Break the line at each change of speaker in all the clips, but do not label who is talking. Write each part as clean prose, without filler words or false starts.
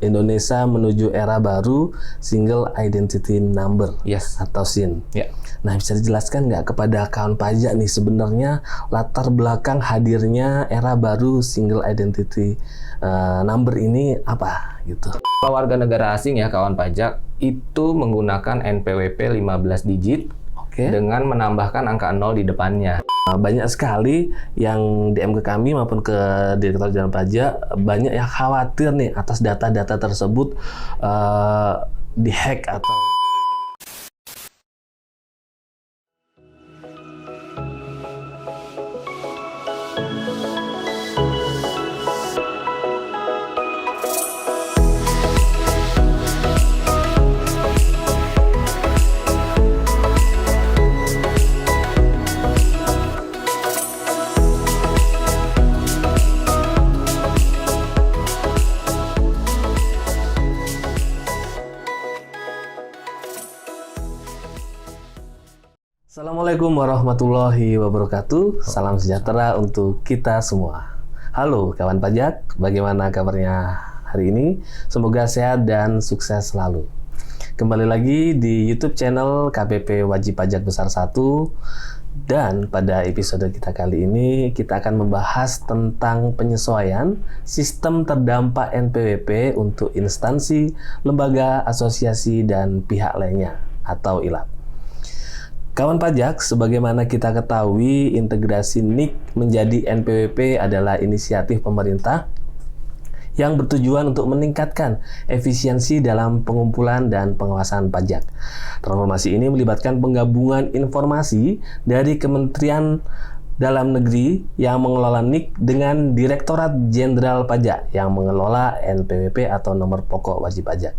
Indonesia menuju era baru Single Identity Number atau SIN. Nah, bisa dijelaskan nggak kepada kawan pajak nih sebenarnya latar belakang hadirnya era baru Single Identity Number ini apa gitu?
Kalau warga negara asing ya kawan pajak itu menggunakan NPWP 15 digit dengan menambahkan angka 0 di depannya.
Banyak sekali yang DM ke kami maupun ke Direktorat Jenderal Pajak, banyak yang khawatir nih atas data-data tersebut dihack atau Assalamualaikum warahmatullahi wabarakatuh. Salam sejahtera untuk kita semua. Halo kawan pajak, bagaimana kabarnya hari ini? Semoga sehat dan sukses selalu. Kembali lagi di YouTube channel KPP Wajib Pajak Besar 1. Dan pada episode kita kali ini, kita akan membahas tentang penyesuaian sistem terdampak NPWP untuk instansi, lembaga, asosiasi, dan pihak lainnya atau ILAP. Kawan pajak, sebagaimana kita ketahui, integrasi NIK menjadi NPWP adalah inisiatif pemerintah yang bertujuan untuk meningkatkan efisiensi dalam pengumpulan dan pengawasan pajak. Transformasi ini melibatkan penggabungan informasi dari Kementerian Dalam Negeri yang mengelola NIK dengan Direktorat Jenderal Pajak yang mengelola NPWP atau nomor pokok wajib pajak.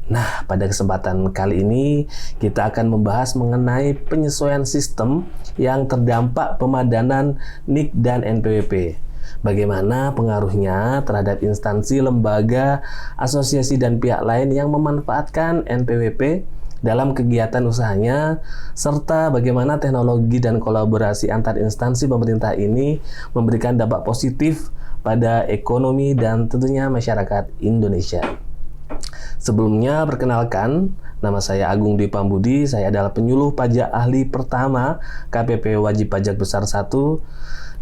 Nah, pada kesempatan kali ini kita akan membahas mengenai penyesuaian sistem yang terdampak pemadanan NIK dan NPWP. Bagaimana pengaruhnya terhadap instansi, lembaga, asosiasi, dan pihak lain yang memanfaatkan NPWP dalam kegiatan usahanya, serta bagaimana teknologi dan kolaborasi antar instansi pemerintah ini memberikan dampak positif pada ekonomi dan tentunya masyarakat Indonesia. Sebelumnya, perkenalkan, nama saya Agung Dwi Pambudi, saya adalah penyuluh pajak ahli pertama KPP Wajib Pajak Besar 1,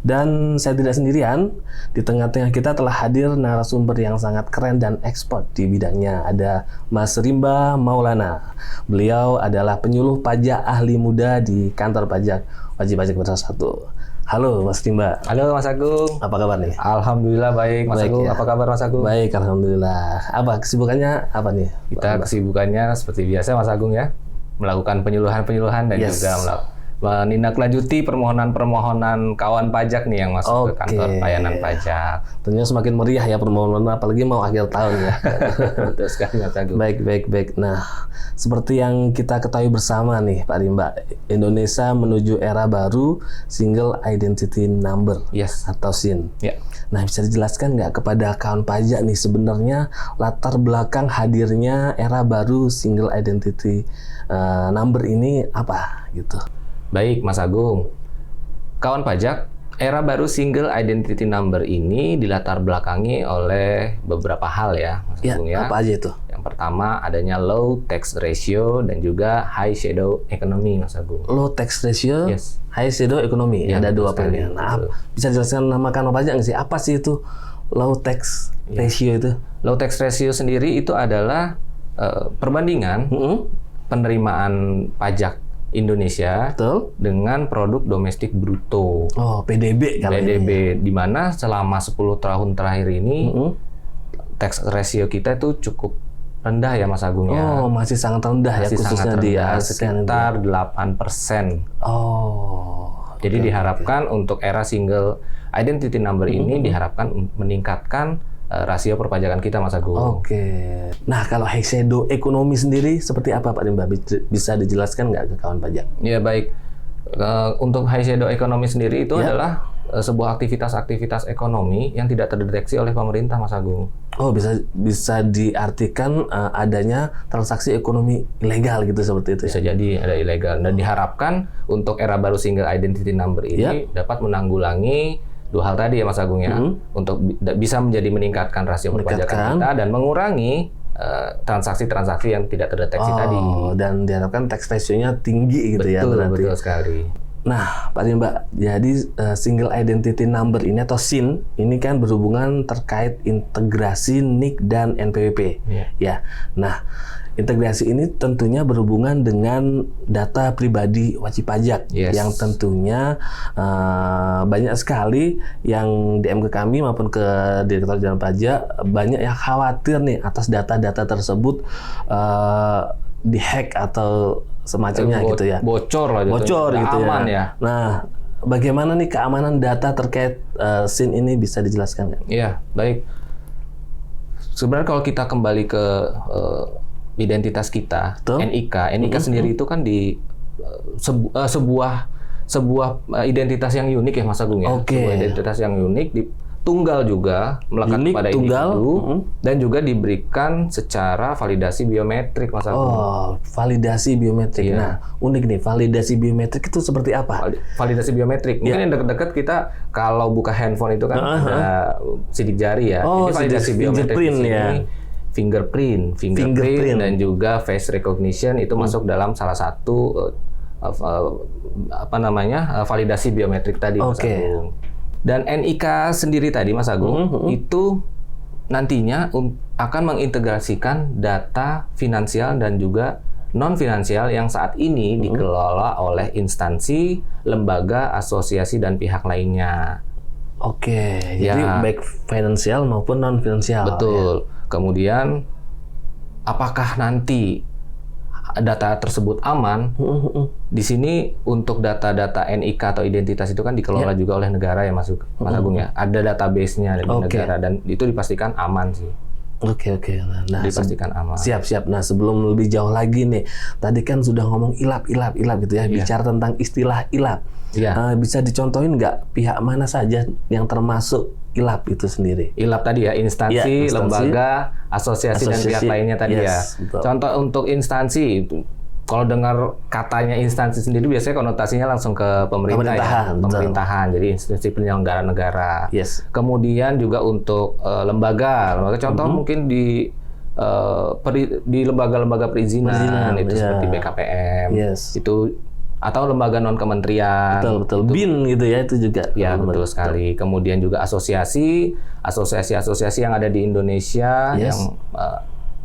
dan saya tidak sendirian. Di tengah-tengah kita telah hadir narasumber yang sangat keren dan ekspert di bidangnya. Ada Mas Rimba Maulana. Beliau adalah penyuluh pajak ahli muda di kantor pajak Wajib Pajak Besar 1. Halo Mas Rimba.
Halo Mas Agung.
Apa kabar nih?
Alhamdulillah baik Mas Agung.
Ya.
Apa kabar Mas Agung?
Baik, alhamdulillah. Apa kesibukannya apa nih?
Kesibukannya seperti biasa Mas Agung ya, melakukan penyuluhan dan juga menindaklanjuti permohonan-permohonan kawan pajak nih yang masuk ke kantor pelayanan pajak.
Tentunya semakin meriah ya permohonan, apalagi mau akhir tahun ya.
Betul sekali Mas Agung.
Baik. Nah, seperti yang kita ketahui bersama nih Pak Rimba, Indonesia menuju era baru Single Identity Number atau SIN. Nah, bisa dijelaskan nggak kepada kawan pajak nih sebenarnya latar belakang hadirnya era baru Single Identity Number ini apa gitu?
Baik Mas Agung, kawan pajak, era baru Single Identity Number ini dilatar belakangi oleh beberapa hal ya Mas Agung ya.
Apa aja itu?
Yang pertama adanya low tax ratio dan juga high shadow economy Mas Agung.
Low tax ratio, high shadow economy, ada dua poinnya. Nah, bisa dijelaskan nama kawan pajak nggak sih? Apa sih itu low tax ratio itu? Low tax ratio sendiri itu adalah
perbandingan penerimaan pajak Indonesia dengan produk domestik bruto.
PDB
kan? PDB, di mana selama 10 tahun terakhir ini tax ratio kita itu cukup rendah ya Mas Agung ya.
Masih sangat rendah
masih
ya, khususnya
sangat rendah,
di
sekitar 8%. Jadi diharapkan untuk era Single Identity Number ini diharapkan meningkatkan rasio perpajakan kita Mas Agung.
Nah, kalau high shadow ekonomi sendiri seperti apa Pak Rimba? Bisa dijelaskan nggak ke kawan pajak?
Ya baik. Untuk high shadow ekonomi sendiri itu adalah sebuah aktivitas ekonomi yang tidak terdeteksi oleh pemerintah Mas Agung.
Bisa diartikan adanya transaksi ekonomi ilegal gitu seperti itu.
Bisa jadi ada ilegal dan diharapkan untuk era baru Single Identity Number ini dapat menanggulangi dua hal tadi ya Mas Agung ya, untuk bisa menjadi meningkatkan rasio perpajakan kita dan mengurangi transaksi-transaksi yang tidak terdeteksi tadi.
Dan diharapkan tax ratio-nya tinggi gitu ya berarti.
Betul sekali.
Nah, Pak Rimba, jadi Single Identity Number ini atau SIN ini kan berhubungan terkait integrasi NIK dan NPWP. Ya. Nah, integrasi ini tentunya berhubungan dengan data pribadi wajib pajak yang tentunya banyak sekali yang DM ke kami maupun ke Direktorat Jenderal Pajak, banyak yang khawatir nih atas data-data tersebut dihack atau semacamnya gitu ya.
Bocor
gitu
aman
ya. Nah, bagaimana nih keamanan data terkait SIN ini bisa dijelaskan nggak?
Iya, baik. Sebenarnya kalau kita kembali ke identitas kita, NIK sendiri itu kan di sebuah identitas yang unik ya Mas Agung ya. Sebuah identitas yang unik tunggal juga melekat pada individu dan juga diberikan secara validasi biometrik Mas Agung.
Validasi biometrik. Nah, unik nih, validasi biometrik itu seperti apa?
Validasi biometrik. Mungkin yang dekat-dekat kita kalau buka handphone itu kan ada sidik jari ya. Ini validasi biometrik di sini. Fingerprint dan juga face recognition itu masuk dalam salah satu validasi biometrik tadi Mas Agung. Dan NIK sendiri tadi Mas Agung itu nantinya akan mengintegrasikan data finansial dan juga non finansial yang saat ini dikelola oleh instansi, lembaga, asosiasi dan pihak lainnya.
Jadi baik finansial maupun non finansial.
Betul. Kemudian apakah nanti data tersebut aman? Di sini untuk data-data NIK atau identitas itu kan dikelola juga oleh negara ya Mas Agung ya. Ada database-nya dari negara dan itu dipastikan aman sih. Nah, dipastikan aman.
Siap. Nah, sebelum lebih jauh lagi nih, tadi kan sudah ngomong ilap gitu ya, bicara tentang istilah ilap. Bisa dicontohin nggak pihak mana saja yang termasuk ilap itu sendiri?
Ilap tadi ya, instansi, lembaga, asosiasi dan pihak lainnya tadi ya. Betul. Contoh untuk instansi, kalau dengar katanya instansi sendiri biasanya konotasinya langsung ke pemerintahan. Jadi institusi penyelenggara negara. Kemudian juga untuk lembaga contoh mungkin di lembaga-lembaga perizinan itu seperti BKPM itu atau lembaga non kementerian.
Betul. BIN gitu ya, itu juga.
Ya, betul sekali. Kemudian juga asosiasi yang ada di Indonesia yang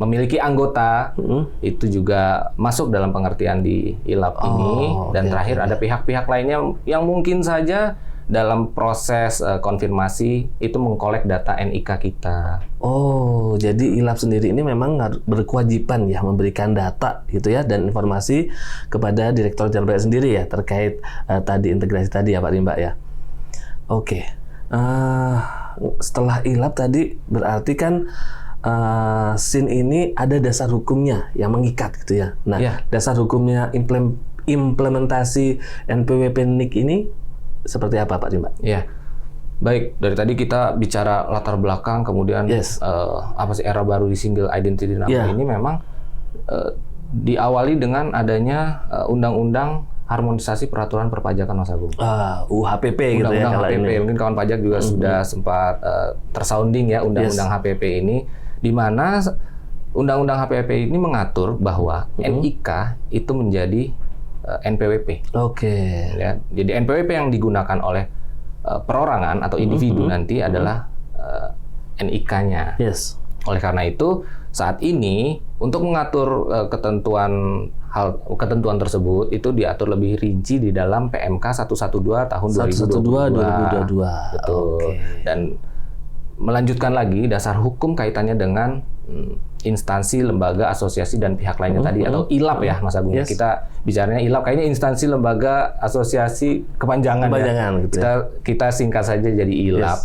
memiliki anggota itu juga masuk dalam pengertian di ilap ini. Dan terakhir ada pihak-pihak lainnya yang mungkin saja dalam proses konfirmasi itu mengkolek data NIK kita.
Jadi ilap sendiri ini memang berkewajiban ya memberikan data gitu ya dan informasi kepada Direktorat Jenderal Pajak sendiri ya terkait tadi integrasi tadi ya Pak Rimba ya. Setelah ilap tadi berarti kan SIN ini ada dasar hukumnya yang mengikat gitu ya. Nah, dasar hukumnya implementasi NPWP NIK ini seperti apa Pak Rimba?
Baik, dari tadi kita bicara latar belakang, kemudian apa sih era baru di Single Identity Number ini memang diawali dengan adanya Undang-Undang Harmonisasi Peraturan Perpajakan Mas Agung.
UHPP gitu ya.
Undang-Undang HPP, mungkin kawan pajak juga sudah sempat tersounding ya Undang-Undang HPP ini, di mana Undang-Undang HPP ini mengatur bahwa NIK itu menjadi NPWP. Ya, jadi NPWP yang digunakan oleh perorangan atau individu nanti adalah NIK-nya. Oleh karena itu, saat ini untuk mengatur ketentuan tersebut itu diatur lebih rinci di dalam PMK 112 tahun 2022. Betul. Dan melanjutkan lagi dasar hukum kaitannya dengan instansi, lembaga, asosiasi dan pihak lainnya tadi atau ILAP ya Mas Agung. Kita bicaranya ILAP, kayaknya instansi, lembaga, asosiasi kepanjangan ya. Gitu kita singkat saja jadi ILAP.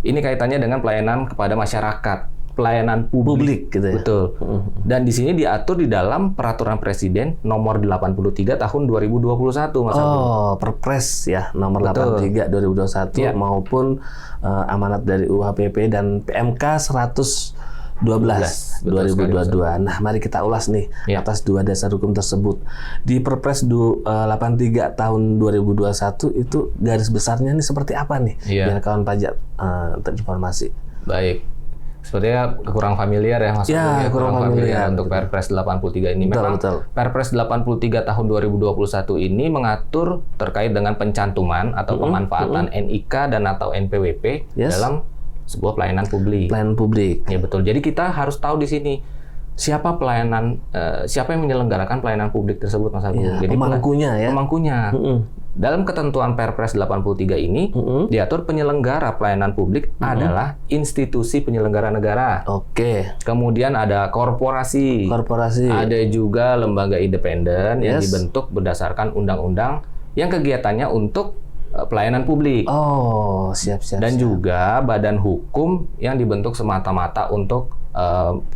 Ini kaitannya dengan pelayanan kepada masyarakat, pelayanan publik gitu ya. Betul. Dan di sini diatur di dalam Peraturan Presiden nomor 83 tahun 2021 Mas Agung.
Perpres ya nomor 83 2021 maupun amanat dari UHPP dan PMK 112 12 2022. Nah, mari kita ulas nih atas dua dasar hukum tersebut. Di Perpres 83 tahun 2021 itu garis besarnya nih seperti apa nih? Biar kawan pajak terinformasi.
Baik. Sepertinya kurang familiar ya Mas.
Ya, kurang familiar
untuk Perpres 83 ini. Memang Perpres 83 tahun 2021 ini mengatur terkait dengan pencantuman atau pemanfaatan NIK dan atau NPWP dalam sebuah pelayanan publik.
Pelayanan publik.
Ya betul. Jadi kita harus tahu di sini siapa siapa yang menyelenggarakan pelayanan publik tersebut, Mas Agung.
Ya,
jadi
pemangkunya ya.
Pemangkunya. Dalam ketentuan Perpres 83 ini diatur penyelenggara pelayanan publik adalah institusi penyelenggara negara.
Oke.
Kemudian ada korporasi. Ada juga lembaga independen yang dibentuk berdasarkan undang-undang yang kegiatannya untuk pelayanan publik.
Oh, siap.
Dan juga badan hukum yang dibentuk semata-mata untuk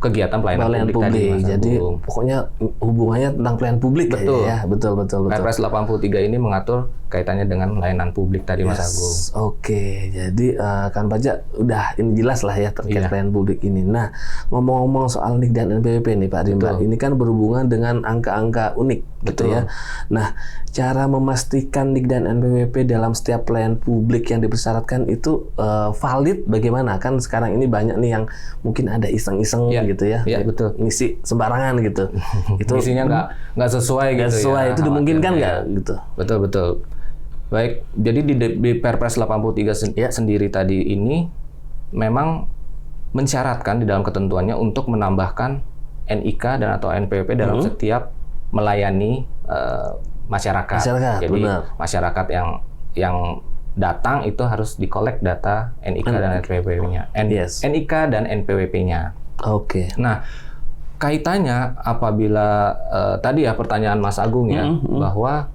kegiatan pelayanan publik tadi.
Jadi pokoknya hubungannya tentang pelayanan publik.
Betul.
Ya, betul.
Perpres 83 ini mengatur kaitannya dengan layanan publik tadi, Mas Agung.
Oke, jadi kan pajak udah ini jelas lah ya terkait pelayanan publik ini. Nah, ngomong-ngomong soal NIK dan NPWP nih Pak Rimba, ini kan berhubungan dengan angka-angka unik gitu ya. Nah, cara memastikan NIK dan NPWP dalam setiap pelayanan publik yang dipersyaratkan itu valid bagaimana? Kan sekarang ini banyak nih yang mungkin ada iseng-iseng gitu ya.
Iya, betul.
Ngisi sembarangan gitu.
Itu isinya nggak sesuai gitu ya.
Itu dimungkinkan nggak gitu.
Betul. Baik, jadi di Perpres 83 sendiri tadi ini memang mensyaratkan di dalam ketentuannya untuk menambahkan NIK dan atau NPWP dalam setiap melayani masyarakat. Jadi masyarakat yang datang itu harus dikolek data NIK dan NPWP-nya. NIK dan NPWP-nya.
Oke.
Nah, kaitannya apabila tadi ya pertanyaan Mas Agung ya bahwa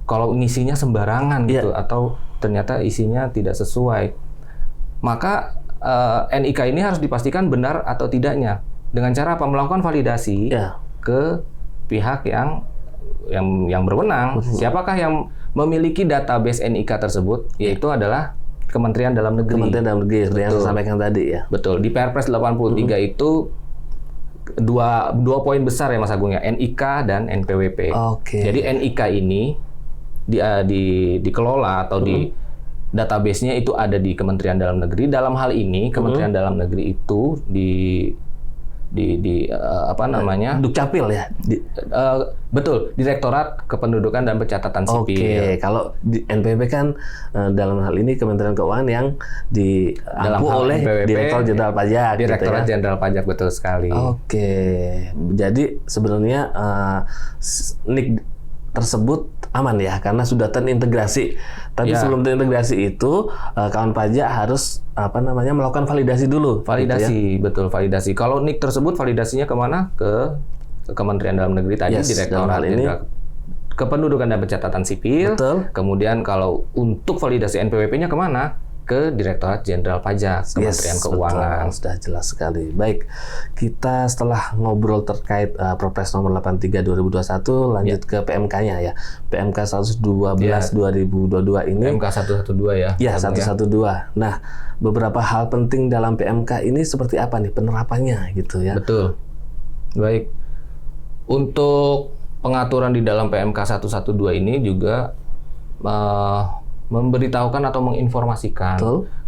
kalau ngisinya sembarangan gitu atau ternyata isinya tidak sesuai, maka NIK ini harus dipastikan benar atau tidaknya dengan cara apa? Melakukan validasi ke pihak yang berwenang. Siapakah yang memiliki database NIK tersebut? Yaitu adalah Kementerian Dalam Negeri.
Kementerian Dalam Negeri seperti yang saya sampaikan tadi ya.
Betul. Di Perpres 83 itu dua poin besar ya Mas Agung ya, NIK dan NPWP. Jadi NIK ini dikelola atau di database-nya itu ada di Kementerian Dalam Negeri. Dalam hal ini Kementerian Dalam Negeri itu apa namanya?
Dukcapil ya.
Betul, Direktorat Kependudukan dan Pencatatan Sipil.
Kalau di NPWP kan dalam hal ini Kementerian Keuangan yang diampu oleh
NPWP,
Direktorat Jenderal Pajak.
Direktorat Jenderal Pajak, betul sekali.
Jadi sebenarnya NIK tersebut aman ya karena sudah terintegrasi. Tapi sebelum terintegrasi itu kawan pajak harus melakukan validasi dulu.
Validasi, betul, validasi. Kalau NIK tersebut validasinya kemana? Ke Kementerian Dalam Negeri tadi, Direktorat Jenderal Kependudukan dan Pencatatan Sipil.
Betul.
Kemudian kalau untuk validasi NPWP-nya kemana? Ke Direktorat Jenderal Pajak, Kementerian Keuangan.
Betul, sudah jelas sekali. Baik, kita setelah ngobrol terkait Perpres nomor 83 2021 lanjut ke PMK-nya ya. PMK 112 2022 ini.
PMK 112 ya.
Ya, 112. Nah, beberapa hal penting dalam PMK ini seperti apa nih penerapannya gitu ya.
Betul. Baik. Untuk pengaturan di dalam PMK 112 ini juga memberitahukan atau menginformasikan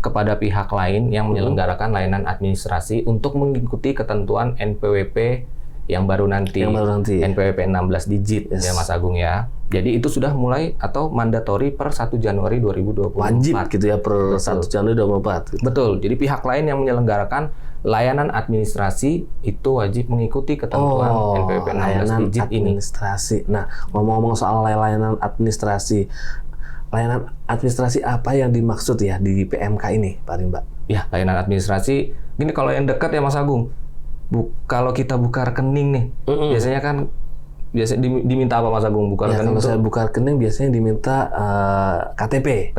kepada pihak lain yang menyelenggarakan layanan administrasi untuk mengikuti ketentuan NPWP yang baru nanti. NPWP 16 digit ya Mas Agung ya. Jadi itu sudah mulai atau mandatori per 1 Januari 2024.
Wajib gitu ya per 1 Januari 2024. Gitu.
Betul. Jadi pihak lain yang menyelenggarakan layanan administrasi itu wajib mengikuti ketentuan NPWP 16 digit ini.
Nah, ngomong-ngomong soal layanan administrasi apa yang dimaksud ya di PMK ini, Pak Rimba?
Ya, layanan administrasi. Gini kalau yang dekat ya Mas Agung, kalau kita buka rekening nih, biasanya kan diminta apa Mas Agung? Buka rekening.
Kalau saya buka rekening biasanya diminta KTP.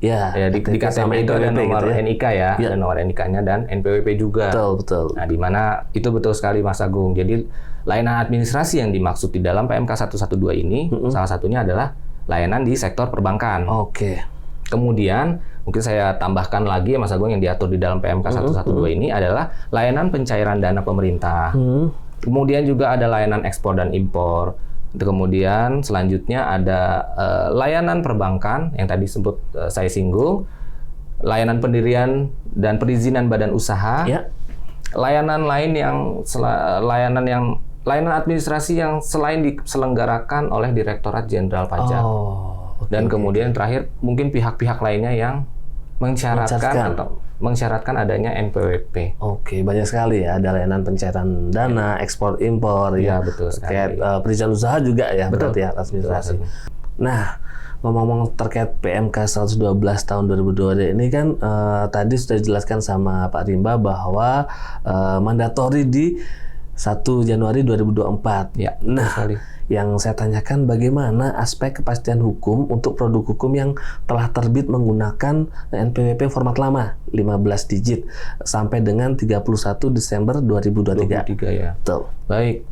Ya,
di KTP itu ada nomor gitu ya. NIK ya, ada nomor NIK-nya dan NPWP juga.
Betul.
Nah, di mana itu betul sekali Mas Agung. Jadi layanan administrasi yang dimaksud di dalam PMK 112 ini salah satunya adalah layanan di sektor perbankan.
Oke.
Kemudian mungkin saya tambahkan lagi ya Mas Agung, yang diatur di dalam PMK 112 ini adalah layanan pencairan dana pemerintah. Kemudian juga ada layanan ekspor dan impor. Kemudian selanjutnya ada layanan perbankan yang tadi sempat saya singgung, layanan pendirian dan perizinan badan usaha, layanan lain yang layanan administrasi yang selain diselenggarakan oleh Direktorat Jenderal Pajak. Dan kemudian terakhir mungkin pihak-pihak lainnya yang mensyaratkan adanya NPWP.
Oke, banyak sekali ya. Ada layanan pencairan dana, ekspor impor,
ya betul sekali.
Kayak perizinan usaha juga ya,
betul.
Berarti ya administrasi. Nah, ngomong-ngomong terkait PMK 112 tahun 2022 ini kan tadi sudah dijelaskan sama Pak Rimba bahwa mandatori di 1 Januari 2024.
Ya,
nah,
sekali.
Yang saya tanyakan bagaimana aspek kepastian hukum untuk produk hukum yang telah terbit menggunakan NPWP format lama 15 digit sampai dengan 31 Desember 2023.
23 ya.
Betul.
Baik.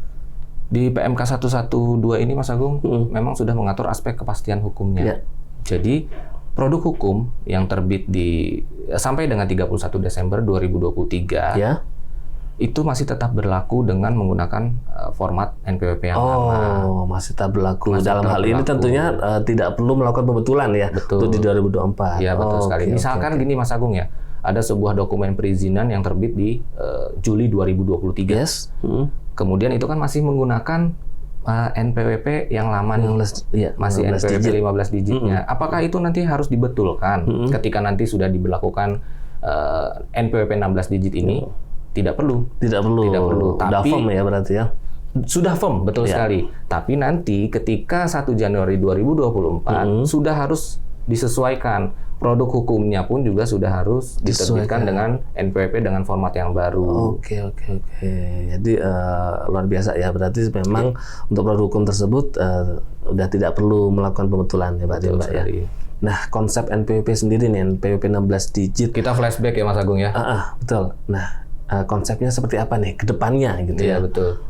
Di PMK 112 ini Mas Agung memang sudah mengatur aspek kepastian hukumnya. Jadi produk hukum yang terbit sampai dengan 31 Desember 2023 itu masih tetap berlaku dengan menggunakan format NPWP yang lama.
Masih tetap berlaku. Dalam hal ini tentunya tidak perlu melakukan pembetulan ya.
Betul.
Untuk di 2024.
Ya betul sekali. Misalkan gini Mas Agung ya, ada sebuah dokumen perizinan yang terbit di Juli 2023.
Yes.
Kemudian itu kan masih menggunakan NPWP yang lama nih, masih NPWP 15 digitnya. Apakah itu nanti harus dibetulkan ketika nanti sudah diberlakukan NPWP 16 digit ini? Tidak perlu.
Sudah firm ya berarti ya?
Sudah firm, betul sekali. Tapi nanti ketika 1 Januari 2024 sudah harus disesuaikan. Produk hukumnya pun juga sudah harus diterbitkan dengan NPWP dengan format yang baru.
Oke. Jadi luar biasa ya. Berarti memang untuk produk hukum tersebut udah tidak perlu melakukan pembetulan ya Pak Rimba ya. Nah, konsep NPWP sendiri nih, NPWP 16 digit.
Kita flashback ya Mas Agung ya.
Betul. Nah, konsepnya seperti apa nih ke depannya gitu ya?
Iya betul.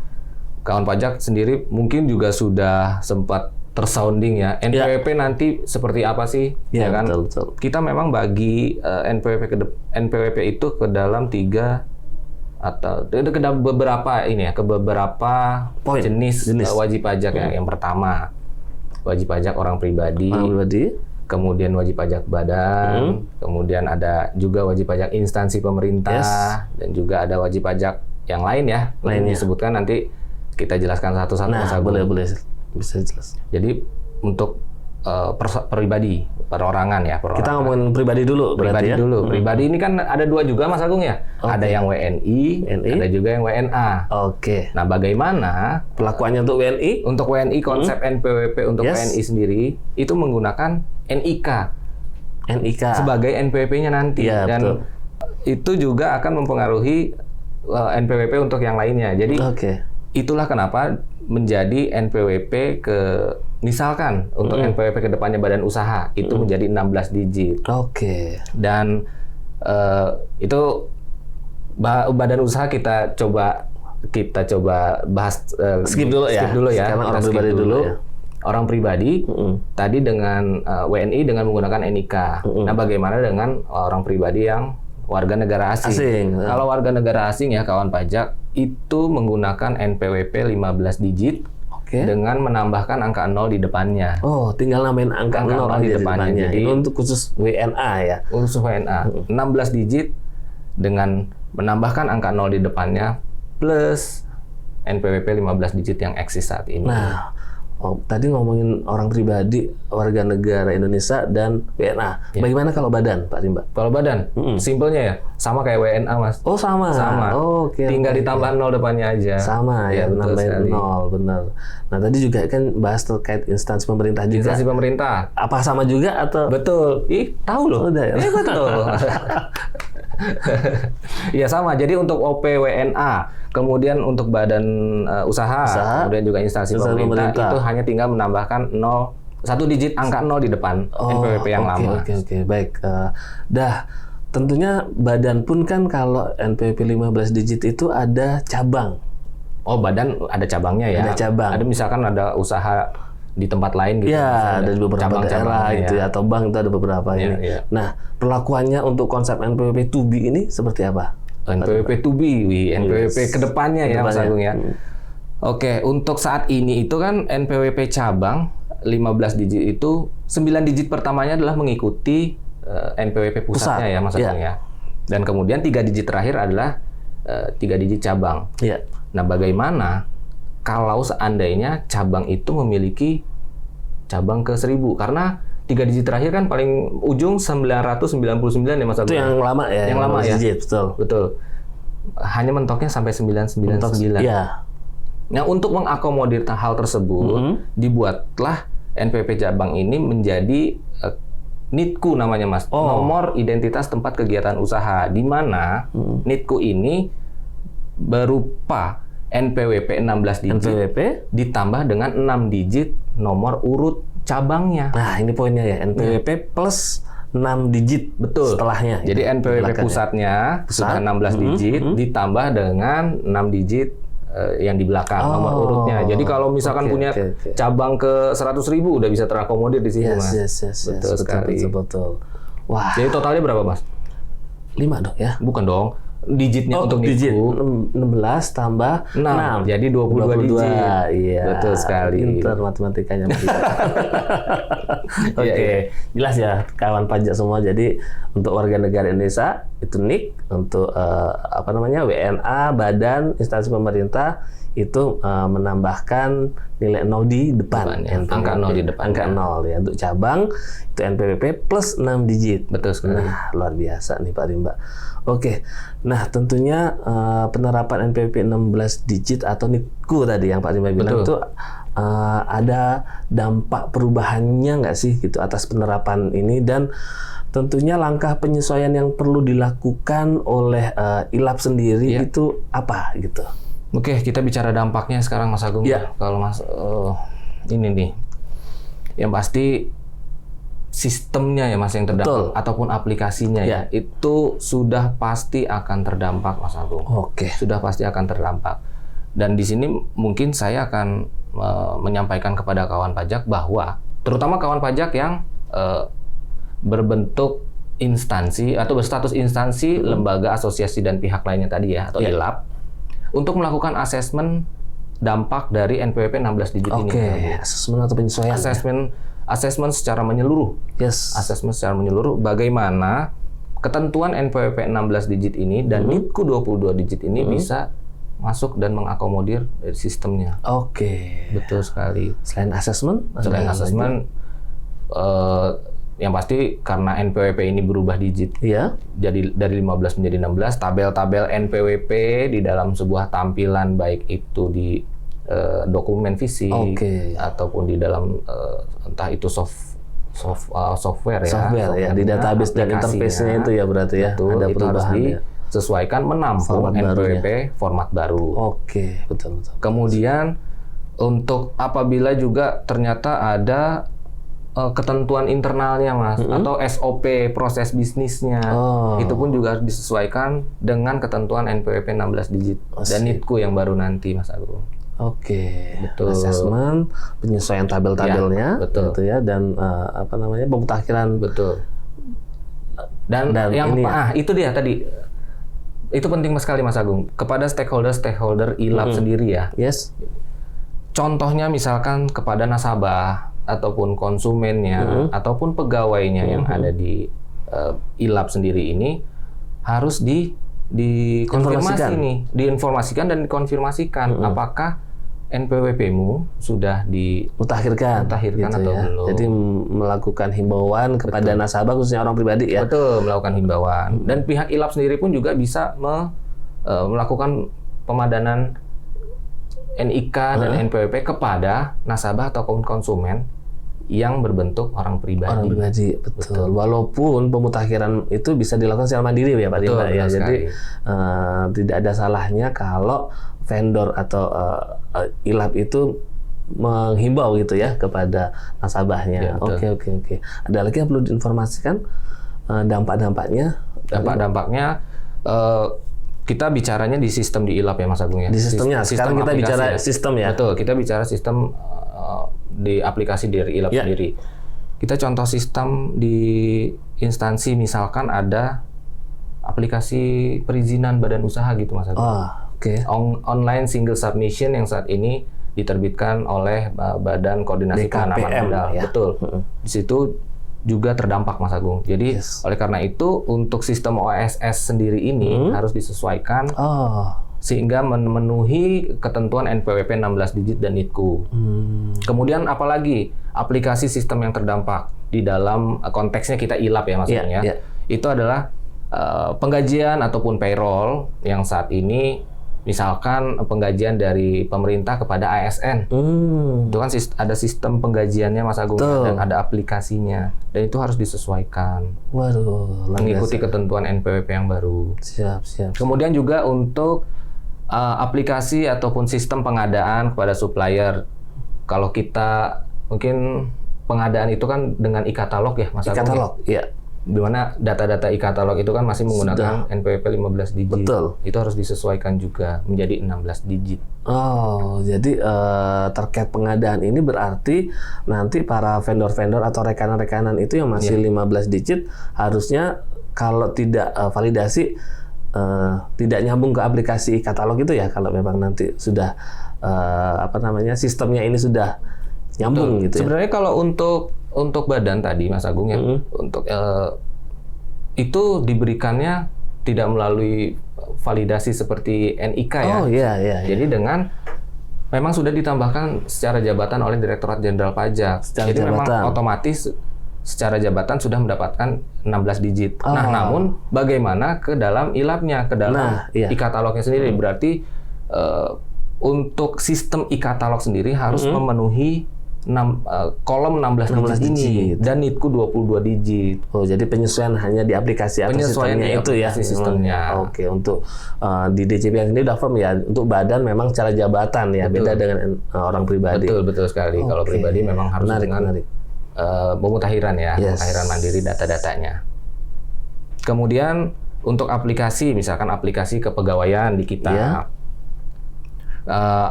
Kawan pajak sendiri mungkin juga sudah sempat tersounding ya. NPWP nanti seperti apa sih?
Ya kan?
Betul. Kita memang bagi NPWP itu ke dalam 3 atau ke beberapa jenis wajib pajak ya. Yang pertama wajib pajak orang pribadi. Kemudian wajib pajak badan, kemudian ada juga wajib pajak instansi pemerintah, dan juga ada wajib pajak yang lain ya. Lainnya disebutkan nanti kita jelaskan satu-satu.
Nah, boleh bisa jelas.
Jadi untuk pribadi, perorangan ya.
Kita ngomongin pribadi dulu.
Pribadi ini kan ada 2 juga Mas Agung ya. Ada yang WNI, ada juga yang WNA.
Oke.
Nah, bagaimana
pelakuannya untuk WNI?
Untuk WNI konsep NPWP untuk WNI sendiri itu menggunakan NIK sebagai NPWP-nya nanti, dan
betul.
itu juga akan mempengaruhi NPWP untuk yang lainnya. Jadi itulah kenapa menjadi NPWP misalkan untuk NPWP ke depannya badan usaha itu menjadi 16 digit. Dan itu badan usaha kita coba bahas
skip dulu ya.
Karena orang pribadi dulu. Orang pribadi tadi dengan WNI dengan menggunakan NIK. Nah, bagaimana dengan orang pribadi yang warga negara asing? Kalau warga negara asing ya kawan pajak itu menggunakan NPWP 15 digit dengan menambahkan angka 0 di depannya.
Tinggal nambahin angka 0 di depannya. Jadi itu untuk khusus WNA ya.
Khusus WNA. 16 digit dengan menambahkan angka 0 di depannya plus NPWP 15 digit yang eksis saat ini.
Nah, tadi ngomongin orang pribadi, warga negara Indonesia dan WNA. Bagaimana kalau badan, Pak Rimba?
Kalau badan, simpelnya ya, sama kayak WNA, Mas.
Sama.
Tinggal ditambah 0 depannya aja.
Sama ya, nambahin 0, benar. Nah, tadi juga kan bahas terkait instansi pemerintah juga.
Instansi pemerintah.
Apa sama juga atau?
Betul. Tahu loh.
Udah ya.
Betul. Iya sama. Jadi untuk OP WNA, kemudian untuk badan usaha, kemudian juga instansi pemerintah itu hanya tinggal menambahkan 1 digit angka 0 di depan NPWP yang lama.
Oke. Baik. Tentunya badan pun kan kalau NPWP 15 digit itu ada cabang.
Badan ada cabangnya ya.
Ada cabang.
Ada misalkan ada usaha di tempat lain gitu.
Ya, ada di beberapa daerah gitu ya, atau bank itu ada beberapa
Ya,
ini.
ya.
Nah, perlakuannya untuk konsep NPWP to be ini seperti apa?
NPWP to be, NPWP kedepannya ya Mas Agung ya. Oke, untuk saat ini itu kan NPWP cabang 15 digit itu 9 digit pertamanya adalah mengikuti NPWP pusatnya ya Mas Agung ya. Dan kemudian 3 digit terakhir adalah 3 digit cabang.
Iya.
Nah, bagaimana kalau seandainya cabang itu memiliki cabang ke 1000? Karena 3 digit terakhir kan paling ujung 999 ya Mas Agung.
Itu yang lama ya,
yang lama ya.
Digit, betul.
Betul. Hanya mentoknya sampai 999.
Iya.
Nah, untuk mengakomodir hal tersebut, dibuatlah NPWP cabang ini menjadi NITKU namanya Mas. Nomor Identitas Tempat Kegiatan Usaha, di mana NITKU ini berupa NPWP 16 digit ditambah dengan 6 digit nomor urut cabangnya.
Nah, ini poinnya ya, NPWP plus 6 digit setelahnya.
Jadi NPWP pusatnya sudah 16 digit ditambah dengan 6 digit yang di belakang nomor urutnya. Jadi kalau misalkan punya cabang ke 100.000 udah bisa terakomodir di sini, Mas. Betul sekali.
Betul. Wah.
Jadi totalnya berapa, Mas?
5 dong ya?
Bukan dong. Digitnya untuk
digit
NITKU
16 tambah 6.
Jadi 22 digit.
Iya.
Betul sekali.
Pintar matematikanya. Oke. Jelas ya kawan pajak semua. Jadi untuk warga negara Indonesia itu NIK, untuk WNA, badan, instansi pemerintah itu menambahkan nilai 0 di depan.
Angka 0 di depan.
Angka 0 ya. Untuk cabang itu NPWP plus 6 digit.
Betul sekali.
Nah, luar biasa nih Pak Rimba. Oke. Nah, tentunya penerapan NPWP 16 digit atau NITKU tadi yang Pak Rimba bilang itu ada dampak perubahannya nggak sih gitu atas penerapan ini, dan tentunya langkah penyesuaian yang perlu dilakukan oleh ILAP sendiri itu apa gitu?
Oke, kita bicara dampaknya sekarang Mas Agung.
Ya.
Kalau Mas ini nih, yang pasti sistemnya ya Mas yang terdampak ataupun aplikasinya ya itu sudah pasti akan terdampak Mas Agung.
Oke.
Sudah pasti akan terdampak. Dan di sini mungkin saya akan menyampaikan kepada kawan pajak bahwa terutama kawan pajak yang berbentuk instansi atau berstatus instansi, lembaga, asosiasi dan pihak lainnya tadi ya atau ILAP untuk melakukan asesmen dampak dari NPWP 16 digit ini.
Oke, asesmen atau penyesuaian.
Asesmen secara menyeluruh. Asesmen secara menyeluruh bagaimana ketentuan NPWP 16 digit ini dan NITKU 22 digit ini bisa masuk dan mengakomodir dari sistemnya.
Oke.
Betul sekali.
Selain asesmen?
Selain asesmen, yang pasti karena NPWP ini berubah digit, jadi dari 15 menjadi 16, tabel-tabel NPWP di dalam sebuah tampilan baik itu di dokumen fisik ataupun di dalam entah itu software ya,
di database dan interface-nya itu ya berarti ya ada perubahan ya.
Sesuaikan menampung NPWP format baru.
Oke, betul.
Kemudian untuk apabila juga ternyata ada ketentuan internalnya Mas atau SOP proses bisnisnya itu pun juga harus disesuaikan dengan ketentuan NPWP 16 digit dan NITKU yang baru nanti Mas Agung.
Oke, betul. Asesmen, penyesuaian tabel-tabelnya, gitu ya, dan pemutakhiran.
Betul. Dan yang
ini
itu dia tadi. Itu penting sekali Mas Agung kepada stakeholder ILAP sendiri ya. Contohnya misalkan kepada nasabah ataupun konsumennya ataupun pegawainya yang ada di ILAP sendiri ini harus dikonfirmasi nih, diinformasikan dan dikonfirmasikan apakah NPWP-mu sudah dimutakhirkan
gitu
atau
ya.
belum.
Jadi melakukan himbauan kepada nasabah khususnya orang pribadi ya.
Betul, melakukan himbauan. Dan pihak ILAP sendiri pun juga bisa melakukan pemadanan NIK dan NPWP kepada nasabah atau konsumen yang berbentuk orang pribadi.
Orang pribadi, betul. Walaupun pemutakhiran itu bisa dilakukan secara mandiri ya Pak Rimba ya. Jadi tidak ada salahnya kalau vendor atau ILAP itu menghimbau gitu ya kepada nasabahnya. Oke. Ada lagi yang perlu diinformasikan dampak-dampaknya?
Dampak-dampaknya kita bicaranya di sistem di ILAP ya Mas Agung ya.
Di sistemnya. Sekarang kita bicara sistem ya.
Betul, kita bicara sistem di aplikasi dari ILAP sendiri. Kita contoh sistem di instansi, misalkan ada aplikasi perizinan badan usaha gitu Mas Agung. Online single submission yang saat ini diterbitkan oleh Badan Koordinasi Penanaman Modal. Betul. Di situ juga terdampak Mas Agung. Jadi oleh karena itu untuk sistem OSS sendiri ini harus disesuaikan sehingga memenuhi ketentuan NPWP 16 digit dan NITKU. Kemudian apalagi aplikasi sistem yang terdampak di dalam konteksnya kita ILAP ya Mas Agung ya. Itu adalah penggajian ataupun payroll yang saat ini misalkan penggajian dari pemerintah kepada ASN. Itu kan ada sistem penggajiannya Mas Agung dan ada aplikasinya. Dan itu harus disesuaikan. Mengikuti ketentuan NPWP yang baru. Siap. Kemudian juga untuk aplikasi ataupun sistem pengadaan kepada supplier. Kalau kita mungkin pengadaan itu kan dengan e-katalog ya Mas Agung. E-katalog,
iya.
Di mana data-data e-katalog itu kan masih menggunakan NPWP 15 digit.
Betul.
Itu harus disesuaikan juga menjadi 16 digit.
Jadi terkait pengadaan ini berarti nanti para vendor-vendor atau rekanan-rekanan itu yang masih 15 digit harusnya kalau tidak validasi tidak nyambung ke aplikasi e-katalog itu ya, kalau memang nanti sudah sistemnya ini sudah nyambung. Gitu ya.
Sebenarnya kalau untuk badan tadi Mas Agung ya, untuk itu diberikannya tidak melalui validasi seperti NIK ya. Jadi dengan memang sudah ditambahkan secara jabatan oleh Direktorat Jenderal Pajak. Jadi memang otomatis secara jabatan sudah mendapatkan 16 digit. Nah, namun bagaimana ke dalam ILAP-nya, ke dalam e-katalognya sendiri? Berarti untuk sistem e-katalog sendiri harus memenuhi kolom 16 digit ini dan NITKU 22 digit.
Jadi penyesuaian hanya di aplikasi atau sistemnya itu ya.
Sistemnya.
Oke, untuk di DJP sendiri udah firm ya. Untuk badan memang secara jabatan ya, beda dengan orang pribadi.
Betul sekali. Kalau pribadi memang harus menarik. Pemutahiran ya, pemutahiran mandiri data-datanya. Kemudian untuk aplikasi, misalkan aplikasi kepegawaian di kita,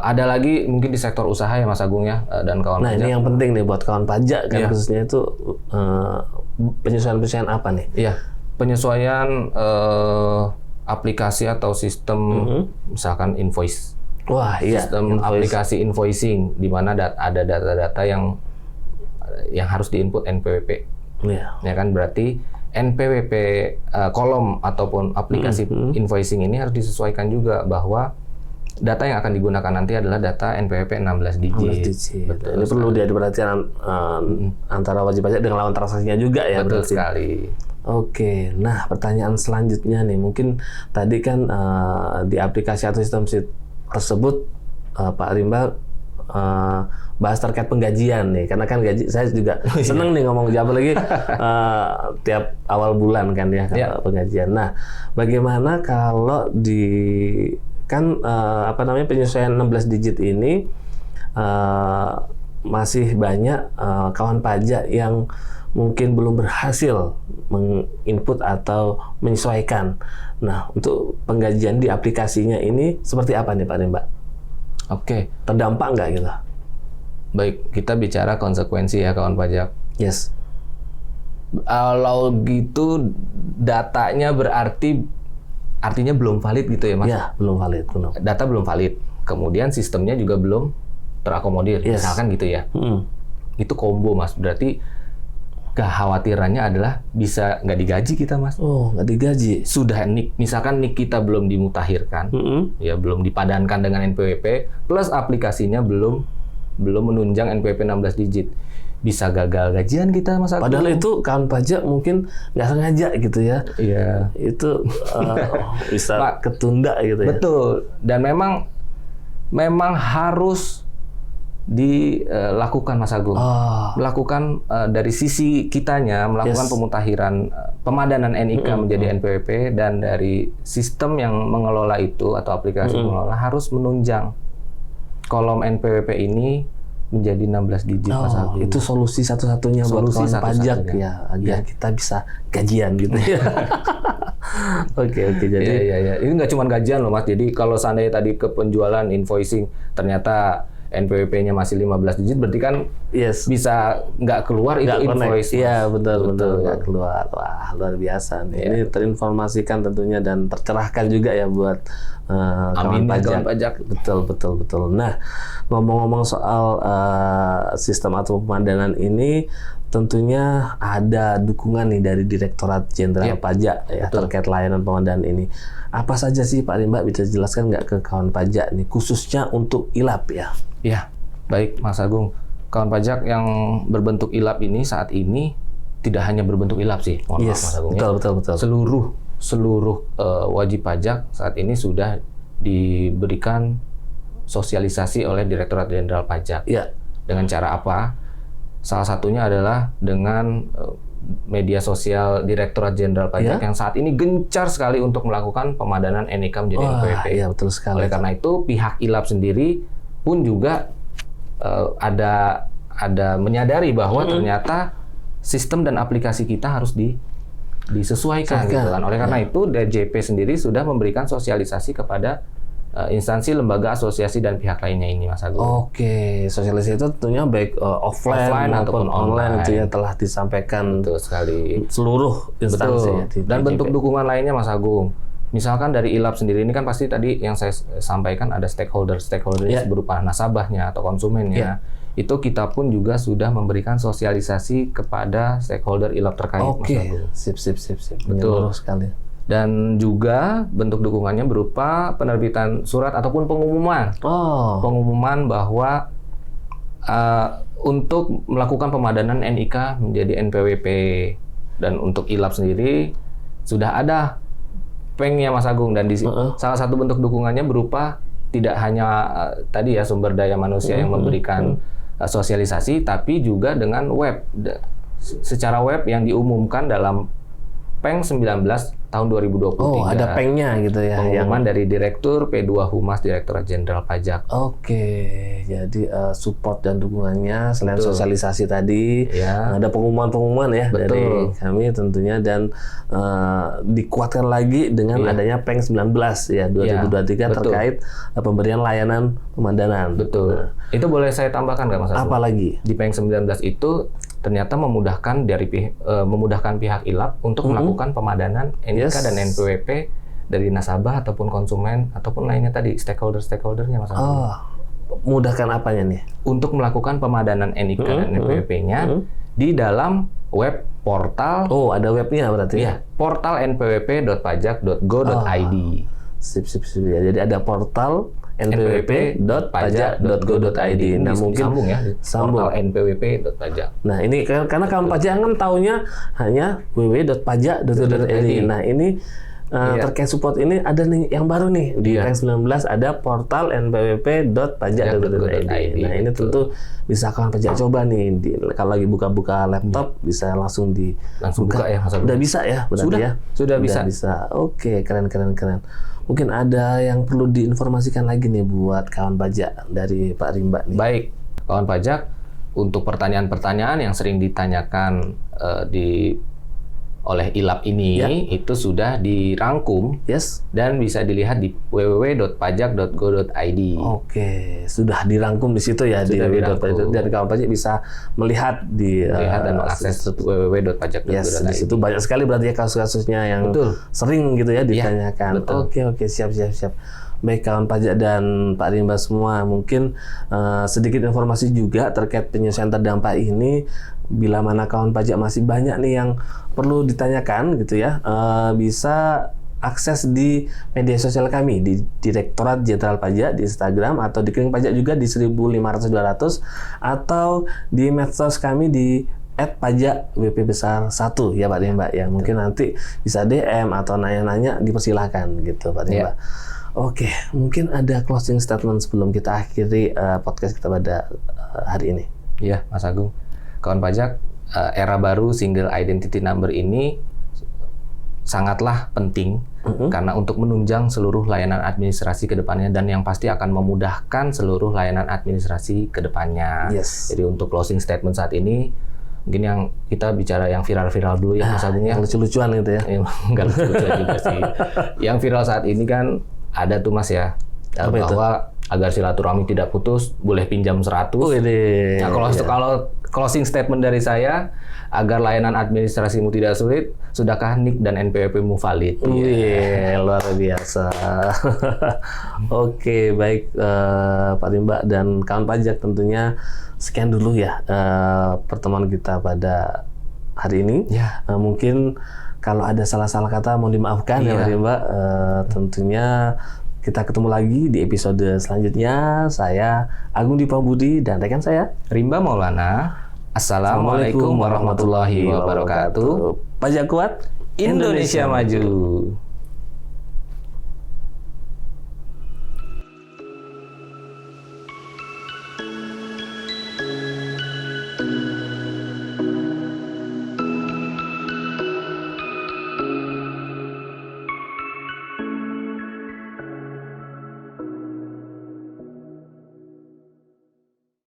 ada lagi mungkin di sektor usaha ya Mas Agung ya, dan kawan pajak.
Ini yang penting nih buat kawan pajak kan, khususnya itu penyesuaian apa nih?
Iya, penyesuaian aplikasi atau sistem misalkan invoice. Sistem aplikasi invoicing di mana ada data-data yang harus diinput NPWP. Ya kan, berarti NPWP kolom ataupun aplikasi invoicing ini harus disesuaikan juga bahwa data yang akan digunakan nanti adalah data NPWP 16 digit.
Betul. Ini perlu diperhatikan antara wajib pajak dengan lawan transaksinya juga ya.
Betul sekali.
Oke, nah pertanyaan selanjutnya nih, mungkin tadi kan di aplikasi atau sistem tersebut Pak Rimba bahas terkait penggajian nih, karena kan gaji saya juga seneng nih ngomong jawab lagi tiap awal bulan kan ya penggajian. Nah, bagaimana kalau penyesuaian 16 digit ini masih banyak kawan pajak yang mungkin belum berhasil menginput atau menyesuaikan. Nah, untuk penggajian di aplikasinya ini seperti apa nih Pak Rimba?
Oke,
terdampak nggak gitu?
Baik, kita bicara konsekuensi ya kawan pajak.
Yes.
Kalau gitu datanya artinya belum valid gitu ya Mas?
Ya, belum valid.
Data belum valid. Kemudian sistemnya juga belum terakomodir. Misalkan gitu ya. Itu combo Mas. Berarti kekhawatirannya adalah bisa nggak digaji kita Mas.
Nggak digaji.
Sudah misalkan NIK kita belum dimutakhirkan, ya belum dipadankan dengan NPWP, plus aplikasinya belum menunjang NPWP 16 digit. Bisa gagal gajian kita Mas Agung.
Padahal itu kawan pajak mungkin nggak sengaja gitu ya.
Iya.
Itu bisa ketunda gitu ya.
Betul. Dan memang harus dilakukan Mas Agung. Melakukan dari sisi kitanya, melakukan pemutakhiran pemadanan NIK menjadi NPWP, dan dari sistem yang mengelola itu atau aplikasi mengelola harus menunjang kolom NPWP ini menjadi 16 digit Mas Agung.
Itu solusi satu-satunya buat kawan pajak ya, agar kita bisa gajian gitu ya. Oke, jadi
ini nggak cuma gajian loh Mas. Jadi kalau seandainya tadi ke penjualan invoicing ternyata NPWP-nya masih 15 digit, berarti kan bisa nggak keluar itu invoice.
Iya, betul nggak keluar. Wah, luar biasa nih. Ini terinformasikan tentunya dan tercerahkan juga ya buat kawan pajak. Betul. Nah, ngomong-ngomong soal sistem atau pemadanan ini, tentunya ada dukungan nih dari Direktorat Jenderal Pajak ya terkait layanan pemadanan ini. Apa saja sih Pak Rimba, bisa jelaskan nggak ke kawan pajak nih, khususnya untuk ILAP ya?
Ya, baik Mas Agung. Kawan pajak yang berbentuk ILAP ini saat ini tidak hanya berbentuk ILAP sih, mohon maaf Mas Agung.
Betul.
Seluruh wajib pajak saat ini sudah diberikan sosialisasi oleh Direktorat Jenderal Pajak.
Ya.
Dengan cara apa? Salah satunya adalah dengan media sosial Direktorat Jenderal Pajak yang saat ini gencar sekali untuk melakukan pemadanan NIK menjadi NPWP.
Iya, betul sekali.
Oleh karena itu pihak ILAP sendiri pun juga ada menyadari bahwa ternyata sistem dan aplikasi kita harus disesuaikan gitu kan. Oleh karena itu DJP sendiri sudah memberikan sosialisasi kepada instansi, lembaga, asosiasi dan pihak lainnya ini, Mas Agung.
Oke, sosialisasi itu tentunya baik offline maupun online itu ya telah disampaikan.
Betul sekali.
Seluruh instansi.
Dan bentuk dukungan lainnya, Mas Agung. Misalkan dari ILAP sendiri ini kan pasti tadi yang saya sampaikan ada stakeholder-stakeholdernya berupa nasabahnya atau konsumennya. Itu kita pun juga sudah memberikan sosialisasi kepada stakeholder ILAP terkait.
Oke, sip.
Betul
sekali.
Dan juga bentuk dukungannya berupa penerbitan surat ataupun pengumuman. Pengumuman bahwa untuk melakukan pemadanan NIK menjadi NPWP. Dan untuk ILAP sendiri sudah ada pengnya, Mas Agung. Dan salah satu bentuk dukungannya berupa tidak hanya tadi ya sumber daya manusia yang memberikan sosialisasi, tapi juga dengan web. Secara web yang diumumkan dalam Peng 19 tahun 2023.
Ada pengnya gitu ya.
Pengumuman dari Direktur P2 Humas Direktorat Jenderal Pajak.
Oke, jadi support dan dukungannya selain sosialisasi tadi, ada pengumuman-pengumuman ya dari kami tentunya, dan dikuatkan lagi dengan adanya Peng 19 ya 2023 terkait pemberian layanan pemadanan.
Betul. Itu boleh saya tambahkan nggak, Mas Agung?
Apa lagi?
Di Peng 19 itu ternyata memudahkan pihak ILAP untuk melakukan pemadanan NIK dan NPWP dari nasabah ataupun konsumen ataupun lainnya tadi stakeholdernya, Mas Agung.
Mudahkan apanya nih?
Untuk melakukan pemadanan NIK dan NPWP-nya di dalam web portal.
Ada webnya berarti?
Iya, portal npwp.pajak.go.id.
Sip ya. Jadi ada portal npwp.pajak.go.id. Nah, mungkin
sambung npwp.pajak.
Nah, ini karena kawan pajak kan taunya hanya www.pajak.go.id. Nah, ini terkait support ini ada nih yang baru nih di Peng 19 ada portal npwp.pajak.go.id. Nah, ini tentu bisa kawan pajak coba nih kalau lagi buka-buka laptop bisa langsung
buka ya, Mas Agung.
Udah bisa ya berarti ya?
Sudah bisa.
Oke, keren. Mungkin ada yang perlu diinformasikan lagi nih buat kawan pajak dari Pak Rimba nih.
Baik, kawan pajak, untuk pertanyaan-pertanyaan yang sering ditanyakan oleh ILAP ini itu sudah dirangkum dan bisa dilihat di www.pajak.go.id.
Oke, sudah dirangkum di situ ya, di www.pajak, dan kawan pajak bisa melihat
dan mengakses www.pajak.go.id.
Di situ banyak sekali berarti ya kasus-kasusnya yang sering gitu ya ditanyakan. Oke, siap. Baik kawan pajak dan Pak Rimba semua, mungkin sedikit informasi juga terkait penyelesaian terdampak ini. Bila mana kawan pajak masih banyak nih yang perlu ditanyakan gitu ya, bisa akses di media sosial kami di Direktorat Jenderal Pajak di Instagram, atau di Kering Pajak juga di 1.500-200, atau di medsos kami di @pajak_WP_besar 1 ya Pak Rimba ya. Mungkin nanti bisa DM atau nanya-nanya, dipersilahkan gitu Pak Rimba. Oke, mungkin ada closing statement sebelum kita akhiri podcast kita pada hari ini.
Iya, Mas Agung. Kawan pajak, era baru single identity number ini sangatlah penting karena untuk menunjang seluruh layanan administrasi ke depannya, dan yang pasti akan memudahkan seluruh layanan administrasi ke depannya. Jadi untuk closing statement saat ini, mungkin yang kita bicara yang viral-viral dulu ya Mas Agung ya.
Lucu-lucuan gitu ya.
Enggak lucu-lucuan juga sih. Yang viral saat ini kan ada tuh Mas ya, bahwa agar silaturahmi tidak putus, boleh pinjam 100. Nah, kalau closing statement dari saya, agar layanan administrasimu tidak sulit, sudahkah NIK dan NPWP-mu valid?
Luar biasa. Oke, baik Pak Rimba dan kawan pajak, tentunya sekian dulu ya pertemuan kita pada hari ini. Mungkin kalau ada salah-salah kata mohon dimaafkan ya Pak Rimba. Tentunya kita ketemu lagi di episode selanjutnya. Saya Agung Dipambudi dan rekan saya
Rimba Maulana. Assalamualaikum warahmatullahi wabarakatuh.
Pajak kuat,
Indonesia maju.